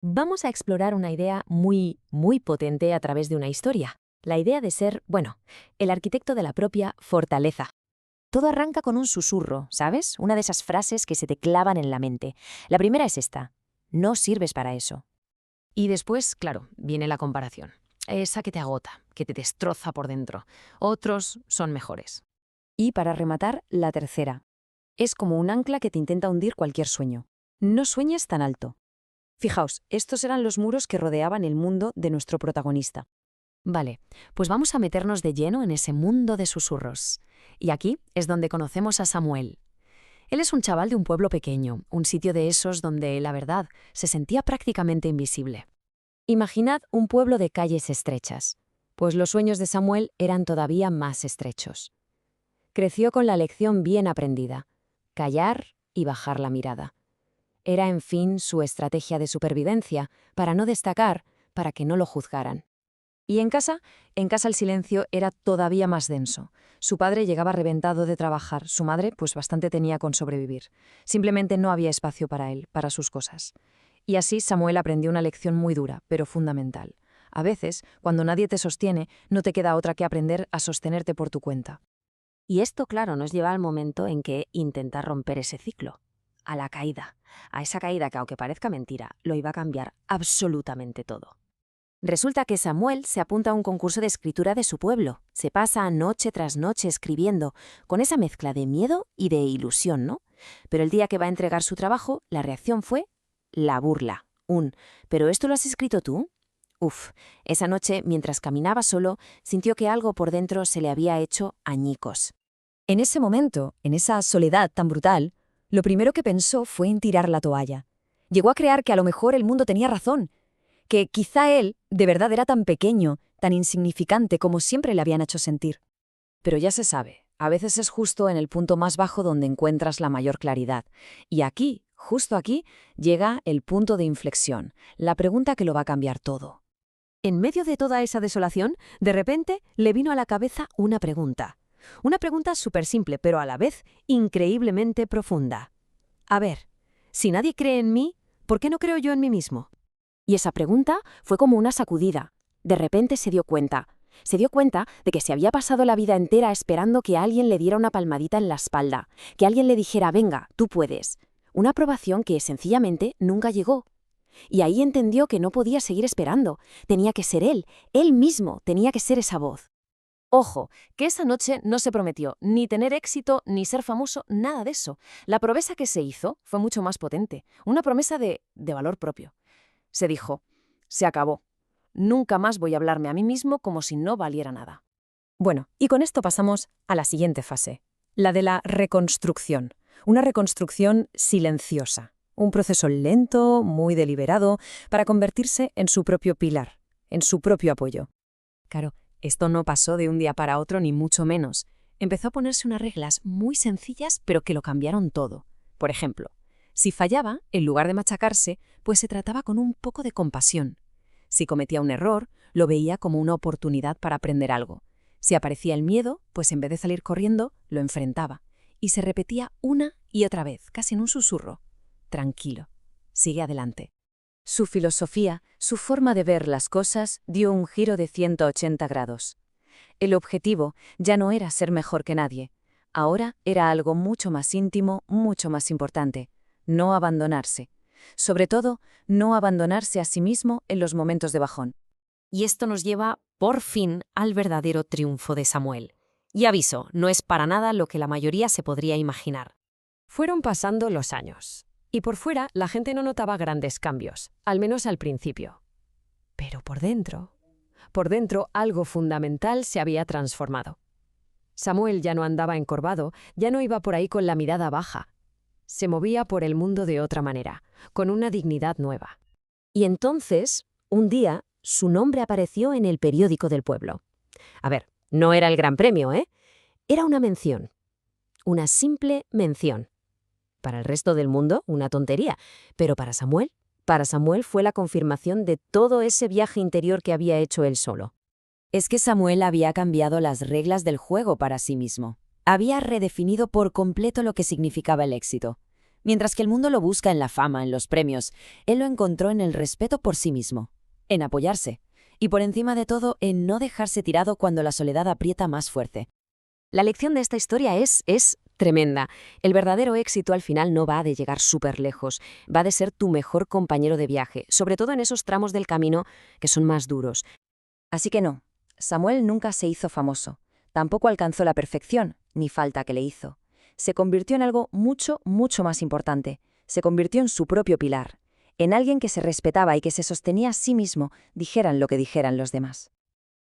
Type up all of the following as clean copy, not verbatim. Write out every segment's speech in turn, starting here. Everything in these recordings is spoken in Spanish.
Vamos a explorar una idea muy potente a través de una historia. La idea de ser, bueno, el arquitecto de la propia fortaleza. Todo arranca con un susurro, ¿sabes? Una de esas frases que se te clavan en la mente. La primera es esta: no sirves para eso. Y después, claro, viene la comparación. Esa que te agota, que te destroza por dentro. Otros son mejores. Y para rematar, la tercera. Es como un ancla que te intenta hundir cualquier sueño. No sueñes tan alto. Fijaos, estos eran los muros que rodeaban el mundo de nuestro protagonista. Vale, pues vamos a meternos de lleno en ese mundo de susurros. Y aquí es donde conocemos a Samuel. Él es un chaval de un pueblo pequeño, un sitio de esos donde, la verdad, se sentía prácticamente invisible. Imaginad un pueblo de calles estrechas, pues los sueños de Samuel eran todavía más estrechos. Creció con la lección bien aprendida: callar y bajar la mirada. Era, en fin, su estrategia de supervivencia, para no destacar, para que no lo juzgaran. Y en casa el silencio era todavía más denso. Su padre llegaba reventado de trabajar, su madre pues bastante tenía con sobrevivir. Simplemente no había espacio para él, para sus cosas. Y así Samuel aprendió una lección muy dura, pero fundamental. A veces, cuando nadie te sostiene, no te queda otra que aprender a sostenerte por tu cuenta. Y esto, claro, nos lleva al momento en que intenta romper ese ciclo, a la caída, a esa caída que, aunque parezca mentira, lo iba a cambiar absolutamente todo. Resulta que Samuel se apunta a un concurso de escritura de su pueblo. Se pasa noche tras noche escribiendo, con esa mezcla de miedo y de ilusión, ¿no? Pero el día que va a entregar su trabajo, la reacción fue la burla. ¿Pero esto lo has escrito tú? Uf, esa noche, mientras caminaba solo, sintió que algo por dentro se le había hecho añicos. En ese momento, en esa soledad tan brutal, lo primero que pensó fue en tirar la toalla. Llegó a creer que a lo mejor el mundo tenía razón, que quizá él de verdad era tan pequeño, tan insignificante como siempre le habían hecho sentir. Pero ya se sabe, a veces es justo en el punto más bajo donde encuentras la mayor claridad. Y aquí, justo aquí, llega el punto de inflexión, la pregunta que lo va a cambiar todo. En medio de toda esa desolación, de repente le vino a la cabeza una pregunta. Una pregunta súper simple, pero a la vez increíblemente profunda. A ver, si nadie cree en mí, ¿por qué no creo yo en mí mismo? Y esa pregunta fue como una sacudida. De repente se dio cuenta. Se dio cuenta de que se había pasado la vida entera esperando que alguien le diera una palmadita en la espalda, que alguien le dijera: venga, tú puedes. Una aprobación que sencillamente nunca llegó. Y ahí entendió que no podía seguir esperando. Tenía que ser él mismo, tenía que ser esa voz. Ojo, que esa noche no se prometió ni tener éxito, ni ser famoso, nada de eso. La promesa que se hizo fue mucho más potente, una promesa de valor propio. Se dijo: se acabó. Nunca más voy a hablarme a mí mismo como si no valiera nada. Bueno, y con esto pasamos a la siguiente fase, la de la reconstrucción. Una reconstrucción silenciosa, un proceso lento, muy deliberado, para convertirse en su propio pilar, en su propio apoyo. Claro, esto no pasó de un día para otro, ni mucho menos. Empezó a ponerse unas reglas muy sencillas, pero que lo cambiaron todo. Por ejemplo, si fallaba, en lugar de machacarse, pues se trataba con un poco de compasión. Si cometía un error, lo veía como una oportunidad para aprender algo. Si aparecía el miedo, pues en vez de salir corriendo, lo enfrentaba. Y se repetía una y otra vez, casi en un susurro: tranquilo, sigue adelante. Su filosofía, su forma de ver las cosas, dio un giro de 180 grados. El objetivo ya no era ser mejor que nadie. Ahora era algo mucho más íntimo, mucho más importante: no abandonarse. Sobre todo, no abandonarse a sí mismo en los momentos de bajón. Y esto nos lleva, por fin, al verdadero triunfo de Samuel. Y aviso, no es para nada lo que la mayoría se podría imaginar. Fueron pasando los años, y por fuera la gente no notaba grandes cambios, al menos al principio. Pero por dentro algo fundamental se había transformado. Samuel ya no andaba encorvado, ya no iba por ahí con la mirada baja. Se movía por el mundo de otra manera, con una dignidad nueva. Y entonces, un día, su nombre apareció en el periódico del pueblo. A ver, no era el gran premio, ¿eh? Era una mención. Una simple mención. Para el resto del mundo, una tontería. Pero para Samuel fue la confirmación de todo ese viaje interior que había hecho él solo. Es que Samuel había cambiado las reglas del juego para sí mismo. Había redefinido por completo lo que significaba el éxito. Mientras que el mundo lo busca en la fama, en los premios, él lo encontró en el respeto por sí mismo, en apoyarse, y por encima de todo, en no dejarse tirado cuando la soledad aprieta más fuerte. La lección de esta historia es tremenda. El verdadero éxito al final no va de llegar súper lejos, va de ser tu mejor compañero de viaje, sobre todo en esos tramos del camino que son más duros. Así que no, Samuel nunca se hizo famoso, tampoco alcanzó la perfección, ni falta que le hizo. Se convirtió en algo mucho, mucho más importante. Se convirtió en su propio pilar, en alguien que se respetaba y que se sostenía a sí mismo, dijeran lo que dijeran los demás.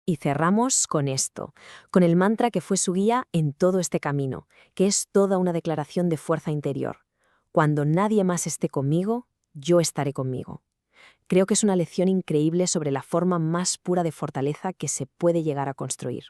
Y cerramos con esto, con el mantra que fue su guía en todo este camino, que es toda una declaración de fuerza interior. Cuando nadie más esté conmigo, yo estaré conmigo. Creo que es una lección increíble sobre la forma más pura de fortaleza que se puede llegar a construir.